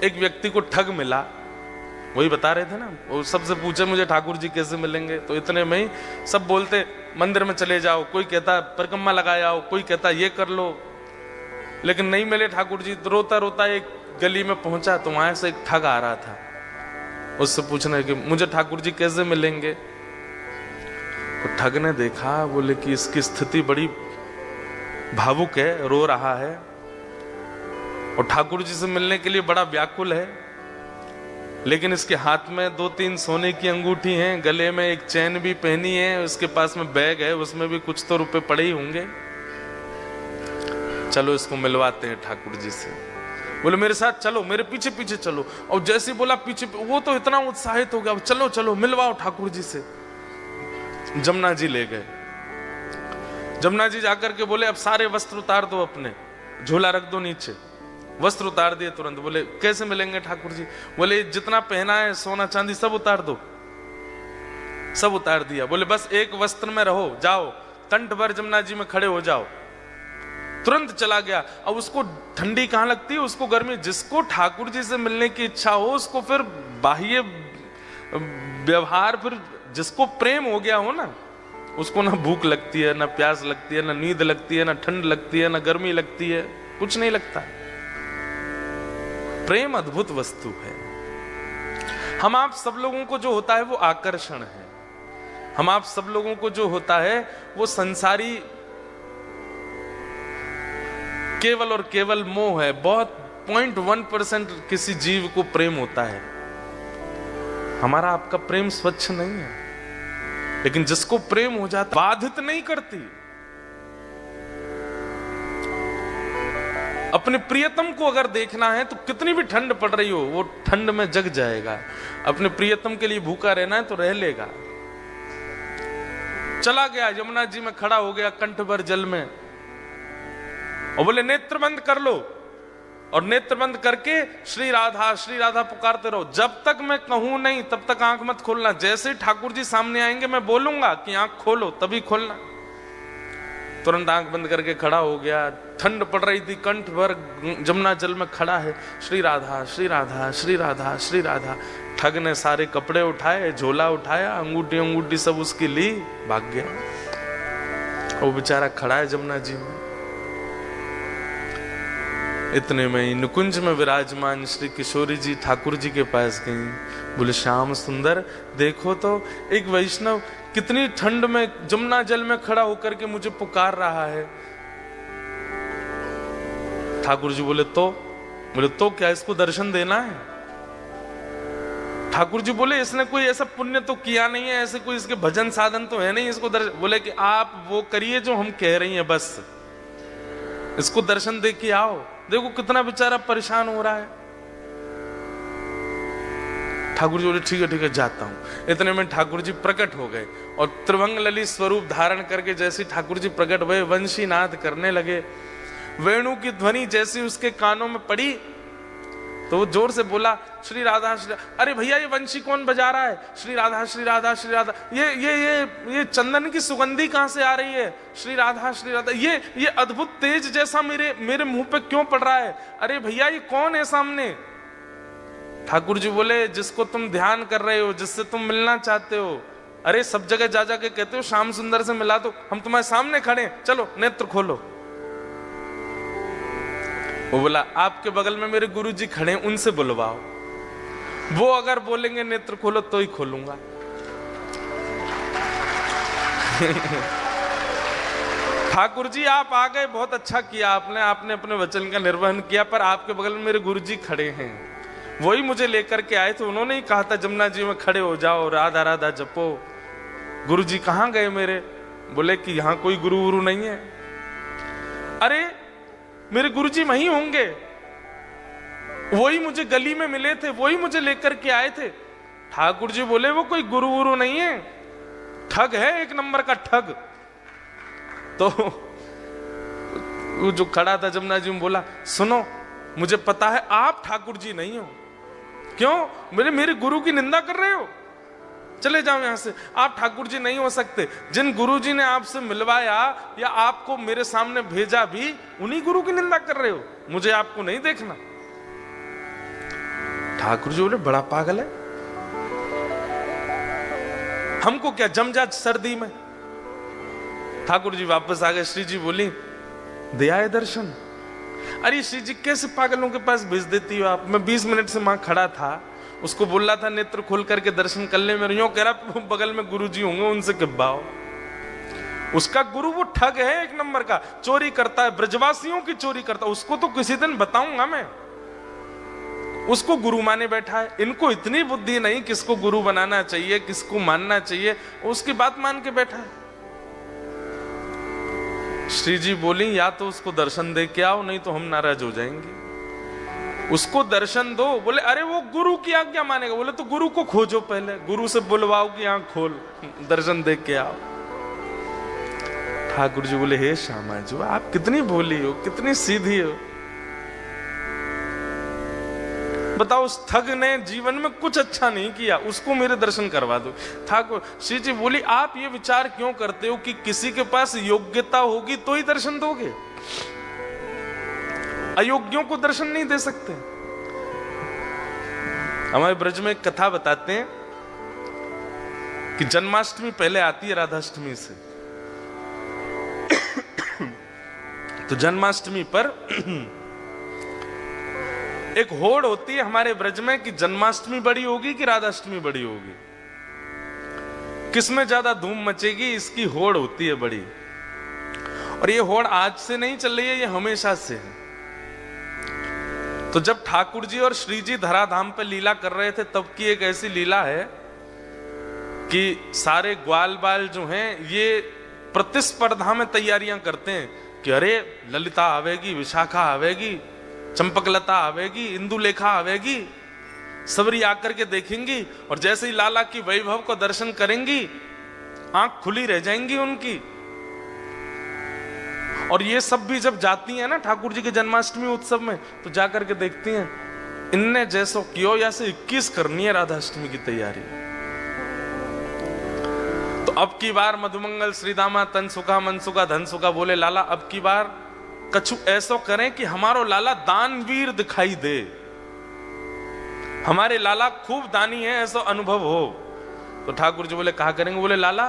एक व्यक्ति को ठग मिला, वही बता रहे थे ना, वो सबसे पूछे मुझे ठाकुर जी कैसे मिलेंगे, तो इतने में ही सब बोलते मंदिर में चले जाओ, कोई कहता परिक्रमा लगाए आओ, कोई कहता ये कर लो, लेकिन नहीं मिले ठाकुर जी। तो रोता रोता एक गली में पहुंचा तो वहां से एक ठग आ रहा था, उससे पूछने कि मुझे ठाकुर जी कैसे मिलेंगे। तो ठग ने देखा, बोले कि इसकी स्थिति बड़ी भावुक है, रो रहा है और ठाकुर जी से मिलने के लिए बड़ा व्याकुल है, लेकिन इसके हाथ में 2-3 सोने की अंगूठी हैं, गले में एक चैन भी पहनी है, उसके पास में बैग है, उसमें भी कुछ तो रुपए पड़े ही होंगे, चलो इसको मिलवाते हैं ठाकुर जी से। बोले मेरे साथ चलो, मेरे पीछे पीछे चलो। और जैसे बोला पीछे, वो तो इतना उत्साहित हो गया, चलो चलो मिलवाओ ठाकुर जी से। जमुना जी ले गए। जमुना जी जाकर के बोले अब सारे वस्त्र उतार दो, अपने झोला रख दो नीचे। वस्त्र उतार दिए तुरंत। बोले कैसे मिलेंगे ठाकुर जी? बोले जितना पहना है सोना चांदी सब उतार दो। सब उतार दिया। बोले बस एक वस्त्र में रहो, जाओ कंठ भर जमुना जी में खड़े हो जाओ। तुरंत चला गया। अब उसको ठंडी कहां लगती है, उसको गर्मी। जिसको ठाकुर जी से मिलने की इच्छा हो उसको फिर बाह्य व्यवहार, फिर जिसको प्रेम हो गया हो ना, उसको ना भूख लगती है, ना प्यास लगती है, ना नींद लगती है, ना ठंड लगती है, ना गर्मी लगती है, कुछ नहीं लगता। प्रेम अद्भुत वस्तु है। हम आप सब लोगों को जो होता है वो आकर्षण है। हम आप सब लोगों को जो होता है वो संसारी केवल और केवल मोह है। बहुत 0.1% किसी जीव को प्रेम होता है। हमारा आपका प्रेम स्वच्छ नहीं है, लेकिन जिसको प्रेम हो जाता बाधित नहीं करती। अपने प्रियतम को अगर देखना है तो कितनी भी ठंड पड़ रही हो वो ठंड में जग जाएगा। अपने प्रियतम के लिए भूखा रहना है तो रह लेगा। चला गया, यमुना जी में खड़ा हो गया कंठ भर जल में और बोले नेत्र बंद कर लो। और नेत्र बंद करके श्री राधा पुकारते रहो। जब तक मैं कहूं नहीं तब तक आंख मत खोलना। जैसे ठाकुर जी सामने आएंगे मैं बोलूंगा कि आंख खोलो, तभी खोलना। तुरंत आंख बंद करके खड़ा हो गया। ठंड पड़ रही थी, कंठ भर जमुना जल में खड़ा है। श्री राधा श्री राधा श्री राधा श्री राधा। ठग ने सारे कपड़े उठाए, झोला उठाया, अंगूठी अंगूठी सब उसकी ली, भाग गया। वो बेचारा खड़ा है जमुना जी में। इतने में ही नुकुंज में विराजमान श्री किशोरी जी ठाकुर जी के पास गई। बोले श्याम सुंदर देखो तो एक वैष्णव कितनी ठंड में जमुना जल में खड़ा होकर के मुझे पुकार रहा है। ठाकुर जी बोले तो क्या इसको दर्शन देना है? ठाकुर जी बोले इसने कोई ऐसा पुण्य तो किया नहीं है, ऐसे कोई इसके भजन साधन तो है नहीं इसको दर्शन। बोले कि आप वो करिए जो हम कह रही हैं, बस इसको दर्शन दे के आओ। देखो कितना बेचारा परेशान हो रहा है। ठाकुर जी बोले ठीक है जाता हूं। इतने में ठाकुर जी प्रकट हो गए और त्रिभंग ललित स्वरूप धारण करके जैसे ठाकुर जी प्रकट हुए वंशी नाद करने लगे। वेणु की ध्वनि जैसी उसके कानों में पड़ी तो वो जोर से बोला श्री राधा श्री। अरे भैया ये वंशी कौन बजा रहा है? श्री राधा श्री राधा श्री राधा। ये चंदन की सुगंधी कहां से आ रही है? श्री राधा श्री राधा। ये अद्भुत तेज जैसा मेरे मुंह पे क्यों पड़ रहा है? अरे भैया ये कौन है सामने? ठाकुर जी बोले जिसको तुम ध्यान कर रहे हो, जिससे तुम मिलना चाहते हो। अरे सब जगह जा के कहते हो श्याम सुंदर से मिला दो, हम तुम्हारे सामने खड़े, चलो नेत्र खोलो। वो बोला आपके बगल में मेरे गुरु जी खड़े, उनसे बुलवाओ, वो अगर बोलेंगे नेत्र खोलो तो ही खोलूंगा। ठाकुर जी आप आ गए, बहुत अच्छा किया आपने अपने वचन का निर्वहन किया, पर आपके बगल में मेरे गुरु जी खड़े हैं, वही मुझे लेकर के आए थे। उन्होंने ही कहा था जमुना जी में खड़े हो जाओ, राधा राधा जपो। गुरु जी कहां गए मेरे? बोले कि यहां कोई गुरु नहीं है। अरे मेरे गुरुजी वहीं होंगे, वही मुझे गली में मिले थे, वही मुझे लेकर के आए थे। ठाकुर जी बोले वो कोई गुरु नहीं है, ठग है, एक नंबर का ठग। तो वो जो खड़ा था जमुना जी में बोला सुनो मुझे पता है आप ठाकुर जी नहीं हो। क्यों? मेरे गुरु की निंदा कर रहे हो? चले जाओ यहां से, आप ठाकुर जी नहीं हो सकते। जिन गुरु जी ने आपसे मिलवाया या आपको मेरे सामने भेजा भी उन्हीं गुरु की निंदा कर रहे हो, मुझे आपको नहीं देखना। ठाकुर जी बोले बड़ा पागल है, हमको क्या जम जा सर्दी में। ठाकुर जी वापस आ गए। श्री जी बोली दे आए दर्शन। अरे श्री जी कैसे पागलों के पास भेज देती हो आप, मैं 20 मिनट से वहां खड़ा था, उसको बोल रहा था नेत्र खोल करके दर्शन कर ले, मेरे यूं कह रहा बगल में गुरु जी होंगे उनसे किब्बाओ। उसका गुरु वो ठग है, एक नंबर का चोरी करता है, ब्रजवासियों की चोरी करता है। उसको तो किसी दिन बताऊंगा मैं, उसको गुरु माने बैठा है। इनको इतनी बुद्धि नहीं किसको गुरु बनाना चाहिए, किसको मानना चाहिए, उसकी बात मान के बैठा है। श्री जी बोली या तो उसको दर्शन दे के आओ, नहीं तो हम नाराज हो जाएंगे। उसको दर्शन दो। बोले अरे वो गुरु की आज्ञा मानेगा। बोले तो गुरु को खोजो, पहले गुरु से बुलवाओ कि आंख खोल, दर्शन दे के आओ। ठाकुर जी बोले हे श्यामा जी आप कितनी भोली हो, कितनी सीधी हो, बताओ उस ठग ने जीवन में कुछ अच्छा नहीं किया, उसको मेरे दर्शन करवा दो। ठाकुर श्री जी बोली आप ये विचार क्यों करते हो कि किसी के पास योग्यता होगी तो ही दर्शन दोगे, अयोग्यों को दर्शन नहीं दे सकते। हमारे ब्रज में एक कथा बताते हैं कि जन्माष्टमी पहले आती है राधाष्टमी से। तो जन्माष्टमी पर एक होड़ होती है हमारे ब्रज में कि जन्माष्टमी बड़ी होगी कि राधाष्टमी बड़ी होगी, किसमें ज्यादा धूम मचेगी, इसकी होड़ होती है बड़ी। और ये होड़ आज से नहीं चल रही है, ये हमेशा से है। तो जब ठाकुर जी और श्री जी धराधाम पे लीला कर रहे थे तब की एक ऐसी लीला है कि सारे ग्वाल बाल जो हैं ये प्रतिस्पर्धा में तैयारियां करते हैं कि अरे ललिता आवेगी, विशाखा आवेगी, चंपकलता आवेगी, इंदुलेखा आवेगी, सबरी आकर के देखेंगी और जैसे ही लाला की वैभव को दर्शन करेंगी आंख खुली रह जाएंगी उनकी। और ये सब भी जब जाती हैं ना ठाकुर जी के जन्माष्टमी उत्सव में तो जाकर के देखती हैं इनने जैसो कियो या से 21 करनी है राधाष्टमी की तैयारी। तो अब की बार मधुमंगल श्रीदामा तन सुखा मन सुखा धन सुखा बोले लाला अब की बार कछु ऐसो करें कि हमारो लाला दानवीर दिखाई दे, हमारे लाला खूब दानी है ऐसा अनुभव हो। तो ठाकुर जी बोले कहा करेंगे। बोले लाला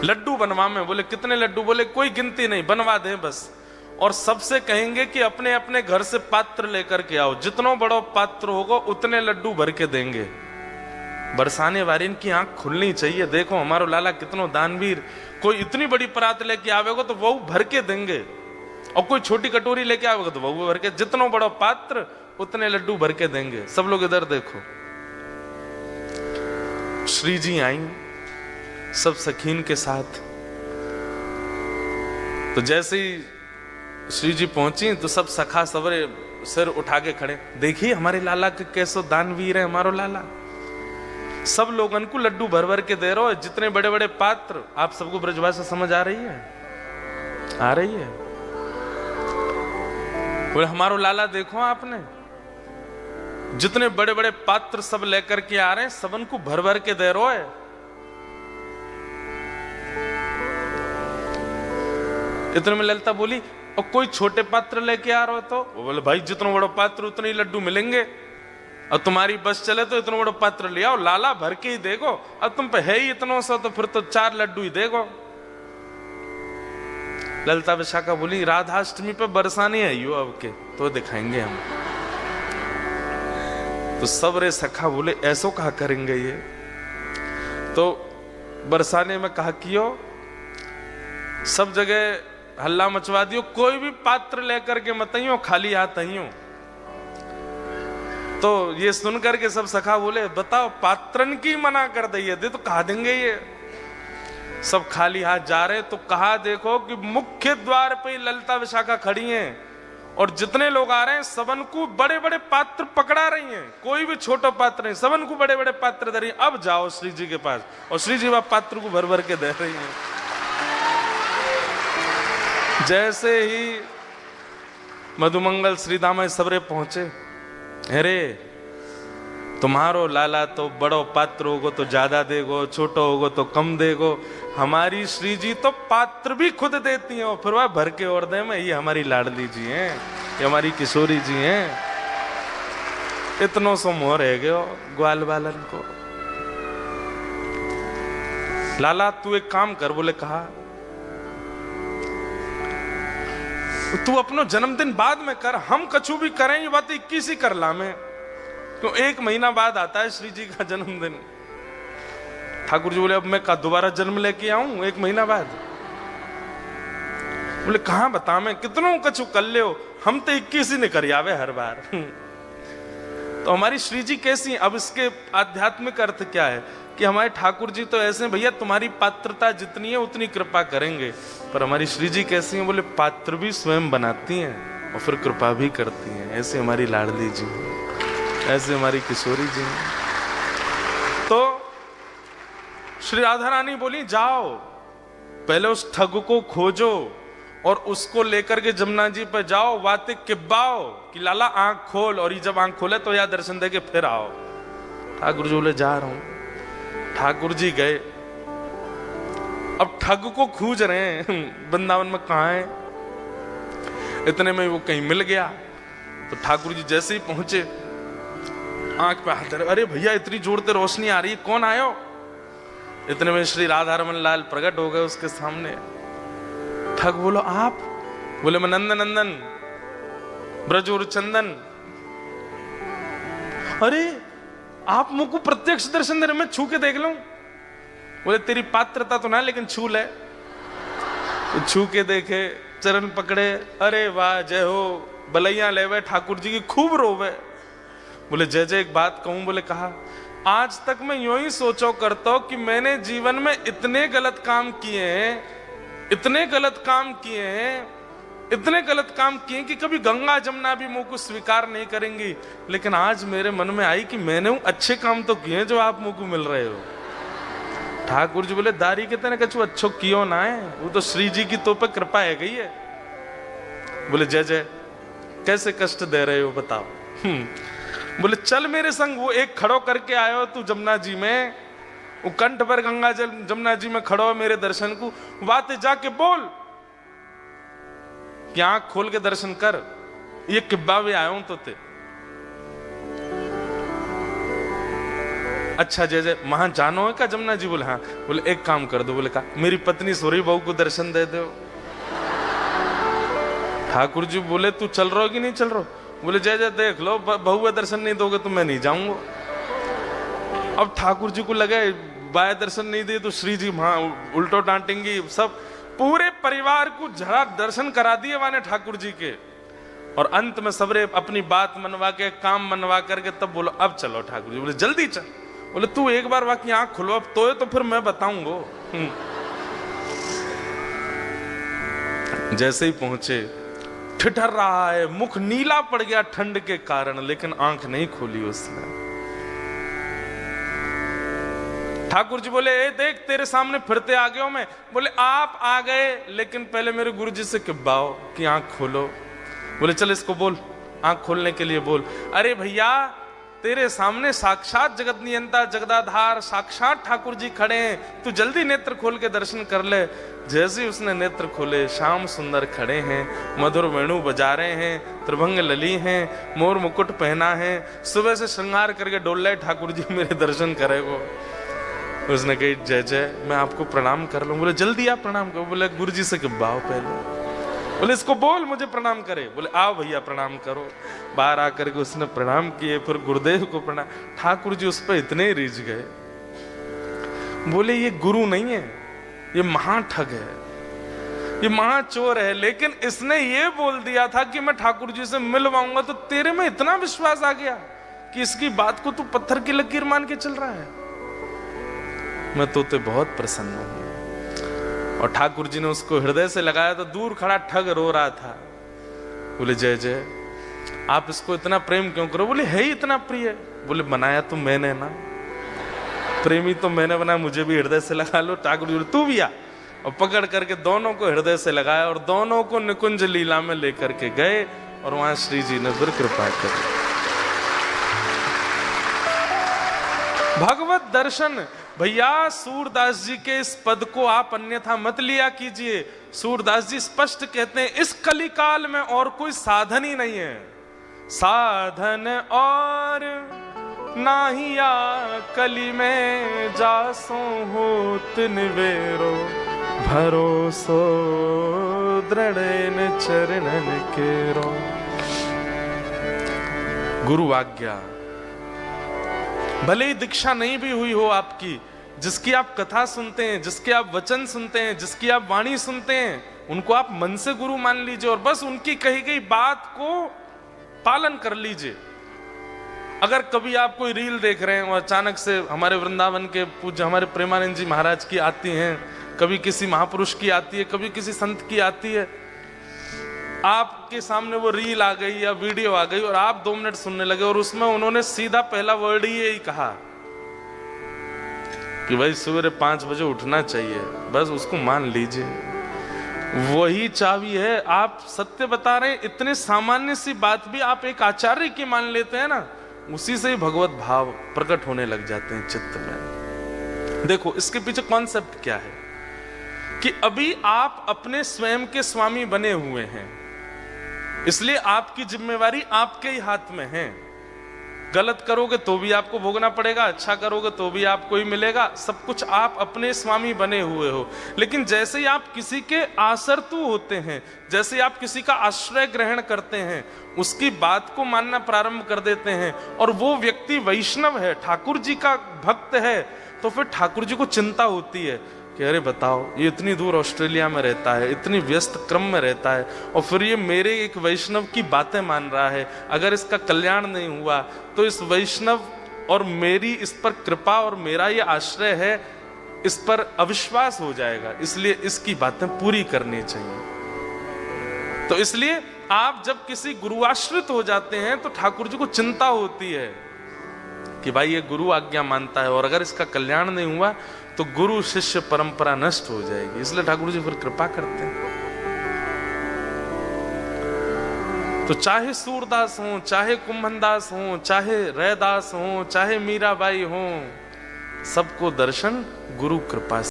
लड्डू बनवा में। बोले कितने लड्डू? बोले कोई गिनती नहीं, बनवा दे बस। और सबसे कहेंगे कि अपने अपने घर से पात्र लेकर के आओ, जितना बड़ा पात्र होगा उतने लड्डू भर के देंगे। बरसाने वारिन की आंख खुलनी चाहिए, देखो हमारो लाला कितनो दानवीर। कोई इतनी बड़ी परात लेके आवेगा तो वो भर के देंगे, और कोई छोटी कटोरी लेके आवेगा तो वो भर के, जितना बड़ा पात्र उतने लड्डू भर के देंगे। सब लोग इधर देखो। श्री जी आई सब सखीन के साथ। तो जैसे ही श्री जी पहुंची तो सब सखा सवरे सिर उठा के खड़े, देखिए हमारे लाला के कैसो दानवीर है हमारो लाला। सब लोगन को लड्डू भर भर के दे रहे हो, जितने बड़े बड़े पात्र। आप सबको ब्रजभाषा समझ आ रही है? आ रही है? बोले हमारो लाला देखो आपने, जितने बड़े बड़े पात्र सब लेकर के आ रहे हैं, सबन को भर भर के दे रहे हो। इतने में ललिता बोली और कोई छोटे पात्र लेके आ रहे हो तो? वो बोले भाई जितना बड़ा पात्र उतने ही लड्डू मिलेंगे, और तुम्हारी बस चले तो इतना बड़ा पात्र ले आओ, लाला भर के ही देगो। अब तुम पे है ही इतना सा तो फिर तो 4 लड्डू ही देगो। ललिता विशाखा बोली राधाष्टमी पे बरसाने आइयो अब के तो दिखाएंगे हम। तो सब रे सखा बोले ऐसो कहा करेंगे ये? तो बरसाने में कहा कियो, सब जगह हल्ला मचवा दियो, कोई भी पात्र लेकर के मत आइयो, खाली हाथ आइयो। तो ये सुन करके सब सखा बोले बताओ पात्रन की मना कर दिए दे तो कहा देंगे ये। सब खाली हाथ जा रहे। तो कहा देखो कि मुख्य द्वार पे ललिता विशाखा खड़ी हैं और जितने लोग आ रहे हैं सबन को बड़े बड़े पात्र पकड़ा रही हैं, कोई भी छोटा पात्र नहीं, सबन को बड़े बड़े पात्र दे रही हैं। अब जाओ श्री जी के पास, और श्री जी वह पात्र को भर भर के दे रही हैं। जैसे ही मधुमंगल श्रीदामा सबरे पहुंचे, अरे तुम्हारो लाला तो बड़ो पात्र होगो तो ज्यादा देगो, छोटो होगो तो कम देगो, हमारी श्री जी तो पात्र भी खुद देती हैं और फिर वह भर के और दे में। ये हमारी लाडली जी हैं, ये हमारी किशोरी जी हैं। इतनो सो मोह रह गयो ग्वाल बालन को। लाला तू एक काम कर, बोले कहा, तू अपनो जन्मदिन बाद में कर, हम कछु भी करें ये बात 21 ही कर ला में, क्यों 1 महीना बाद आता है श्री जी का जन्मदिन। ठाकुर जी बोले अब मैं का दोबारा जन्म लेके आऊं 1 महीना बाद? बोले कहां बता, मैं कितनों कछु कर ले हो, हम तो 21 ही ने कर आवे हर बार। तो हमारी श्री जी कैसी? अब इसके आध्यात्मिक अर्थ क्या है कि हमारे ठाकुर जी तो ऐसे हैं, भैया तुम्हारी पात्रता जितनी है उतनी कृपा करेंगे, पर हमारी श्री जी कैसी हैं? बोले पात्र भी स्वयं बनाती हैं और फिर कृपा भी करती हैं। ऐसे हमारी लाडली जी, ऐसे हमारी किशोरी जी। तो श्री राधा रानी बोली जाओ पहले उस ठग को खोजो और उसको लेकर के जमुना जी पर जाओ, बातें किब्बाओ कि लाला आंख खोल, और ये जब आंख खोले तो यहाँ दर्शन दे के फिर आओ। ठाकुर जी बोले जा रहा हूं। ठाकुर जी गए, अब ठग को खोज रहे हैं वृंदावन में कहाँ है। इतने में वो कहीं मिल गया, तो ठाकुर जी जैसे ही पहुंचे आंख पे हाथ, अरे भैया इतनी जोर से रोशनी आ रही है, कौन आयो? इतने में श्री राधा रमन लाल प्रकट हो गए उसके सामने। ठग बोलो आप? बोले मैं नंदन नंदन ब्रजोर चंदन। अरे आप मुझको प्रत्यक्ष दर्शन दे रहे, मैं छू के देख लूं? बोले तेरी पात्रता तो ना, लेकिन छू ले। तो छू के देखे, चरण पकड़े, अरे वाह जय हो, बलैया लेवे ठाकुर जी की खूब रोवे। बोले जय जय एक बात कहूं? बोले कहा, आज तक मैं यूं ही सोचो करता हूं कि मैंने जीवन में इतने गलत काम किए हैं, इतने गलत काम किए हैं, इतने गलत काम किए कि कभी गंगा जमुना भी मुंह को स्वीकार नहीं करेंगी, लेकिन आज मेरे मन में आई कि मैंने अच्छे काम तो किए जो आप मुंह को मिल रहे हो। ठाकुर जी बोले दारी के तेने कछु अच्छो कियो ना है, वो तो श्री जी की तो पे कृपा है गई है। बोले जय जय कैसे कष्ट दे रहे हो बताओ? बोले चल मेरे संग, वो एक खड़ो करके आयो तू जमुना जी में, वो कंठ पर गंगा जल जमुना जी में खड़ो मेरे दर्शन को, बातें जाके बोल कि आंख खोल के दर्शन कर, ये किब्बा भी आया हूं तो ते। अच्छा जय जय वहां जानो है क्या जमुना जी? बोले हाँ। बोले एक काम कर दो। बोले कहा मेरी पत्नी सोरी बहू को दर्शन दे दो। ठाकुर जी बोले तू चल रहा हो कि नहीं चल रहा? बोले जय जय देख लो, बहू का दर्शन नहीं दोगे तो मैं नहीं जाऊंगा। अब ठाकुर जी को लगे बाय दर्शन नहीं दिए तो श्री जी वहां उल्टो डांटेंगी, सब पूरे परिवार को झड़ा दर्शन करा दिए वाने ठाकुर जी के, और अंत में सबरे अपनी बात मनवा के काम मनवा करके तब बोलो अब चलो। ठाकुर जी बोले जल्दी चल। बोले तू एक बार वाकई आंख खुलो अब तो फिर मैं बताऊंगा। जैसे ही पहुंचे ठिठर रहा है, मुख नीला पड़ गया ठंड के कारण, लेकिन आंख नहीं खोली उसने। ठाकुर जी बोले ए देख तेरे सामने फिरते आ गया हूं मैं। बोले आप आ गए, लेकिन पहले मेरे गुरु जी से किब्बाओ कि आंख खोलो। बोले चल इसको बोल, आंख खोलने के लिए बोल। अरे भैया तेरे सामने साक्षात जगत नियंता जगदाधार साक्षात ठाकुर जी खड़े हैं, तू जल्दी नेत्र खोल के दर्शन कर ले। जैसे ही उसने नेत्र खोले, श्याम सुंदर खड़े हैं, मधुर वेणु बजा रहे हैं, त्रिभंग लली हैं, मोर मुकुट पहना है, सुबह से श्रृंगार करके डोल रहे ठाकुर जी मेरे दर्शन करेगो। उसने कही जय जय मैं आपको प्रणाम कर लूं। बोले जल्दी आप प्रणाम करो। बोले गुरु जी से किब्बाओ पहले। बोले इसको बोल मुझे प्रणाम करे। बोले आओ भैया प्रणाम करो। बाहर आकर के उसने प्रणाम किए, फिर गुरुदेव को प्रणाम। ठाकुर जी उस पर इतने रिझ गए, बोले ये गुरु नहीं है, ये महाठग है, ये महाचोर है, लेकिन इसने ये बोल दिया था कि मैं ठाकुर जी से मिलवाऊंगा, तो तेरे में इतना विश्वास आ गया कि इसकी बात को तू पत्थर की लकीर मान के चल रहा है। मैं तो बहुत प्रसन्न हूं। और ठाकुर जी ने उसको हृदय से लगाया तो दूर खड़ा ठग रो रहा था। बोले जय जय आप इसको इतना प्रेम क्यों करो? बोले है ही इतना प्रिय। बोले बनाया तो मैंने ना, प्रेमी तो मैंने बनाया, मुझे भी हृदय से लगा लो। ठाकुर जी तू भी आ, और पकड़ करके दोनों को हृदय से लगाया और दोनों को निकुंज लीला में लेकर के गए, और वहां श्री जी ने फिर कृपा करी। भगवत दर्शन भैया सूरदास जी के इस पद को आप अन्यथा मत लिया कीजिए। सूरदास जी स्पष्ट कहते हैं इस कलिकाल में और कोई साधन ही नहीं है, साधन और नाहिया कली में जासो होत निवेरो, भरोसो दृढ़ चरणन केरो। गुरु आज्ञा, भले ही दीक्षा नहीं भी हुई हो आपकी, जिसकी आप कथा सुनते हैं, जिसके आप वचन सुनते हैं, जिसकी आप वाणी सुनते हैं, उनको आप मन से गुरु मान लीजिए और बस उनकी कही गई बात को पालन कर लीजिए। अगर कभी आप कोई रील देख रहे हैं और अचानक से हमारे वृंदावन के पूज्य हमारे प्रेमानंद जी महाराज की आती हैं, कभी किसी महापुरुष की आती है, कभी किसी संत की आती है, आपके सामने वो रील आ गई या वीडियो आ गई और आप 2 मिनट सुनने लगे और उसमें उन्होंने सीधा पहला वर्ड ही यही कहा कि भाई सवेरे 5 बजे उठना चाहिए, बस उसको मान लीजिए। वही चाबी है। आप सत्य बता रहे हैं, इतने सामान्य सी बात भी आप एक आचार्य की मान लेते हैं ना, उसी से ही भगवत भाव प्रकट होने लग जाते हैं चित्त में। देखो इसके पीछे कॉन्सेप्ट क्या है कि अभी आप अपने स्वयं के स्वामी बने हुए हैं, इसलिए आपकी जिम्मेवारी आपके ही हाथ में है। गलत करोगे तो भी आपको भोगना पड़ेगा, अच्छा करोगे तो भी आपको ही मिलेगा, सब कुछ आप अपने स्वामी बने हुए हो। लेकिन जैसे ही आप किसी के आसरतु होते हैं, जैसे ही आप किसी का आश्रय ग्रहण करते हैं, उसकी बात को मानना प्रारंभ कर देते हैं और वो व्यक्ति वैष्णव है, ठाकुर जी का भक्त है, तो फिर ठाकुर जी को चिंता होती है कि अरे बताओ, ये इतनी दूर ऑस्ट्रेलिया में रहता है, इतनी व्यस्त क्रम में रहता है और फिर ये मेरे एक वैष्णव की बातें मान रहा है। अगर इसका कल्याण नहीं हुआ तो इस वैष्णव और मेरी इस पर कृपा और मेरा ये आश्रय है, इस पर अविश्वास हो जाएगा, इसलिए इसकी बातें पूरी करनी चाहिए। तो इसलिए आप जब किसी गुरुआश्रित हो जाते हैं तो ठाकुर जी को चिंता होती है कि भाई ये गुरु आज्ञा मानता है और अगर इसका कल्याण नहीं हुआ तो गुरु शिष्य परंपरा नष्ट हो जाएगी, इसलिए ठाकुर जी फिर कृपा करते हैं। तो चाहे सूरदास हो, चाहे कुंभनदास हो, चाहे रैदास हो, चाहे मीराबाई हो, सबको दर्शन गुरु कृपा से